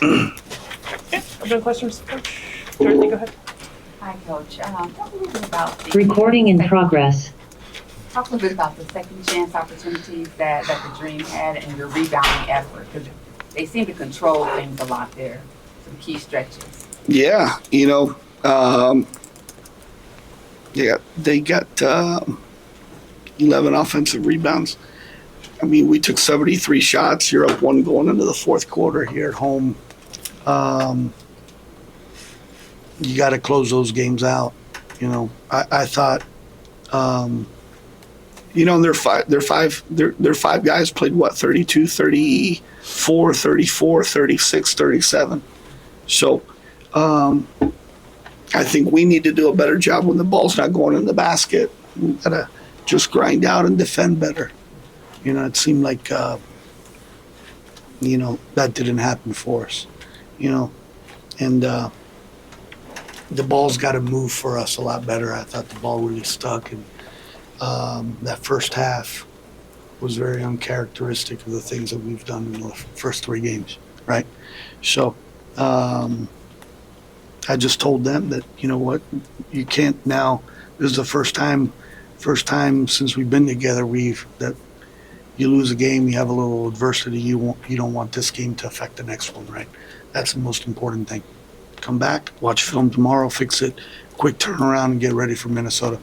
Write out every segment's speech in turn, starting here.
Other questions, Coach? Dorothy, go ahead. Hi, Coach. Talk a little bit about the Recording in progress. Talk a little bit about the second chance opportunities that the Dream had and your rebounding effort, because they seem to control things a lot there. Some key stretches. Yeah, they got 11 offensive rebounds. I mean, we took 73 shots. You're up one going into the fourth quarter here at home. You got to close those games out. I thought, their five guys played what, 32, 34, 34, 36, 37. So I think we need to do a better job when the ball's not going in the basket. We got to just grind out and defend better. It seemed like, that didn't happen for us, and the ball's got to move for us a lot better. I thought the ball really stuck, and that first half was very uncharacteristic of the things that we've done in the first three games, right? So I just told them that, you know what, you can't now. This is the first time since we've been together that you lose a game, you have a little adversity. You don't want this game to affect the next one, right? That's the most important thing. Come back, watch film tomorrow, fix it, quick turnaround, and get ready for Minnesota.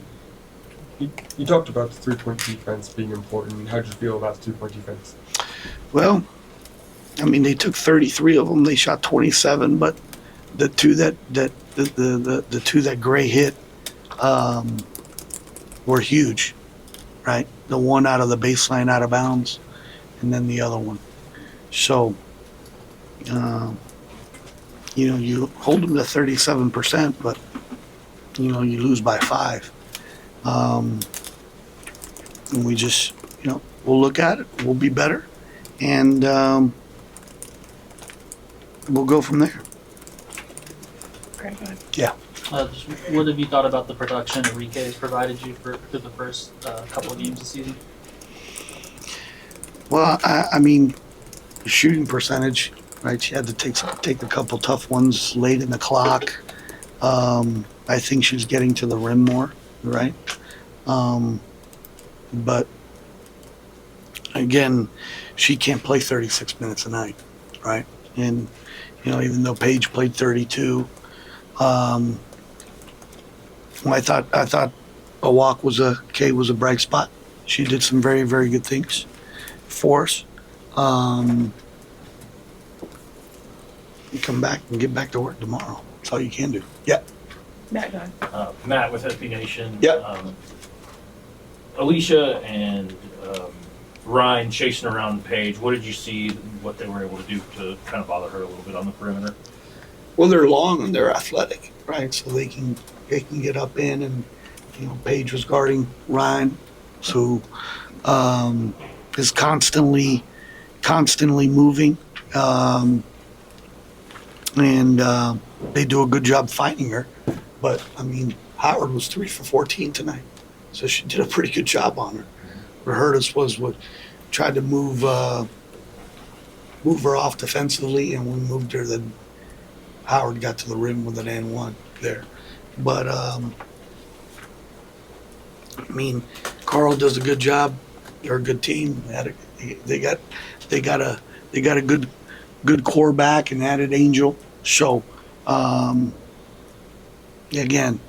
You talked about the 3-point defense being important. How did you feel about the 2-point defense? Well, I mean, they took 33 of them. They shot 27, but the two that Gray hit were huge, right? The one out of the baseline out of bounds, and then the other one. So, you hold them to 37%, but, you lose by 5. And we just, we'll look at it. We'll be better. And we'll go from there. Okay, go ahead. Yeah. What have you thought about the production Arike has provided you for the first couple of games this season? Well, I mean, shooting percentage, right? She had to take a couple tough ones late in the clock. I think she's getting to the rim more, right? But again, she can't play 36 minutes a night, right? And even though Paige played 32, I thought Awak was a bright spot. She did some very, very good things for us. You come back and get back to work tomorrow. That's all you can do. Yeah. Matt, go ahead. Matt with SB Nation. Yeah. Allisha and Ryan chasing around Paige. What did you see? What they were able to do to kind of bother her a little bit on the perimeter? Well, they're long and they're athletic, right? So they can get up in, and Paige was guarding Ryan, who is constantly moving, and they do a good job finding her. But I mean, Howard was 3 for 14 tonight, so she did a pretty good job on her. Robertus was what tried to move her off defensively, and we moved her. Then Howard got to the rim with an and one there. But I mean, Carl does a good job. They're a good team. They got a good core back and added Angel. So again,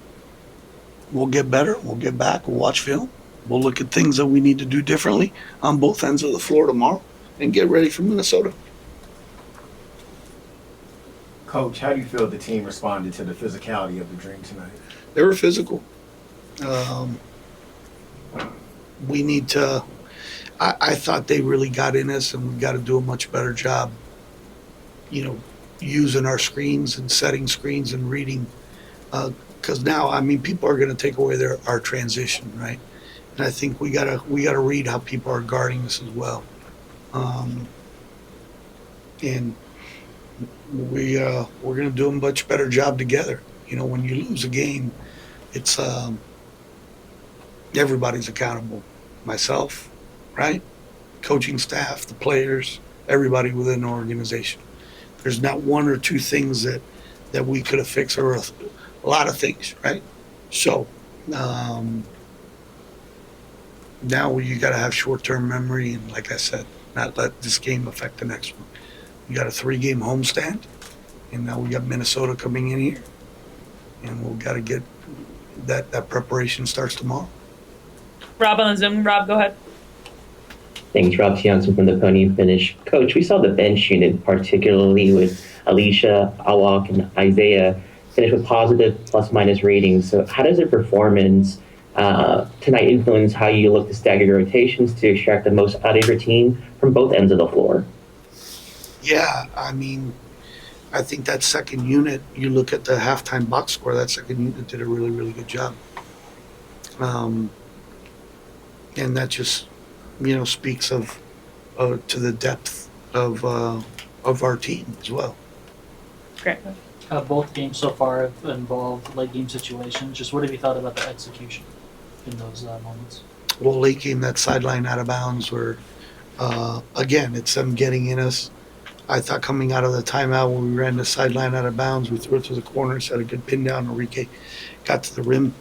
we'll get better. We'll get back. We'll watch film. We'll look at things that we need to do differently on both ends of the floor tomorrow and get ready for Minnesota. Coach, how do you feel the team responded to the physicality of the Dream tonight? They were physical. We need to. I thought they really got in us, and we've got to do a much better job, using our screens and setting screens and reading. Because now, I mean, people are going to take away our transition, right? And I think we gotta read how people are guarding us as well. And we're going to do a much better job together. When you lose a game, it's everybody's accountable. Myself, right? Coaching staff, the players, everybody within the organization. there's not one or two things that we could have fixed, or a lot of things, right? So, now you got to have short-term memory, and like I said, not let this game affect the next one. We got a 3-game homestand, and now we got Minnesota coming in here, and we've got to get that preparation starts tomorrow. Rob on the Zoom. Rob, go ahead. Thanks, Rob Tianson from the Pony Finish. Coach, we saw the bench unit, particularly with Allisha, Awak, and Isaiah, finish with positive plus-minus ratings. So how does their performance tonight influence how you look to stagger your rotations to extract the most out of your team from both ends of the floor? Yeah, I mean, I think that second unit, you look at the halftime box score, that second unit did a really, really good job. And that just, speaks of to the depth of our team as well. Great. Both games so far have involved late game situations. Just what have you thought about the execution in those moments? Well, late game, that sideline out of bounds where, again, it's them getting in us. I thought coming out of the timeout when we ran the sideline out of bounds, we threw it to the corner, set a good pin down. Arike got to the rim.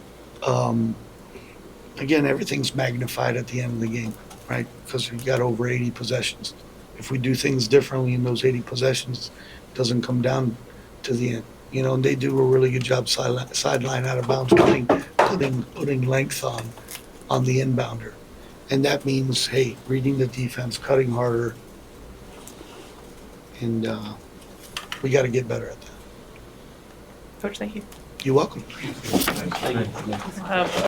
Again, everything's magnified at the end of the game, right? Because we got over 80 possessions. If we do things differently in those 80 possessions, it doesn't come down to the end. And they do a really good job sideline out of bounds, putting length on the inbounder. And that means, hey, reading the defense, cutting harder, and we got to get better at that. Coach, thank you. You're welcome. Thank you.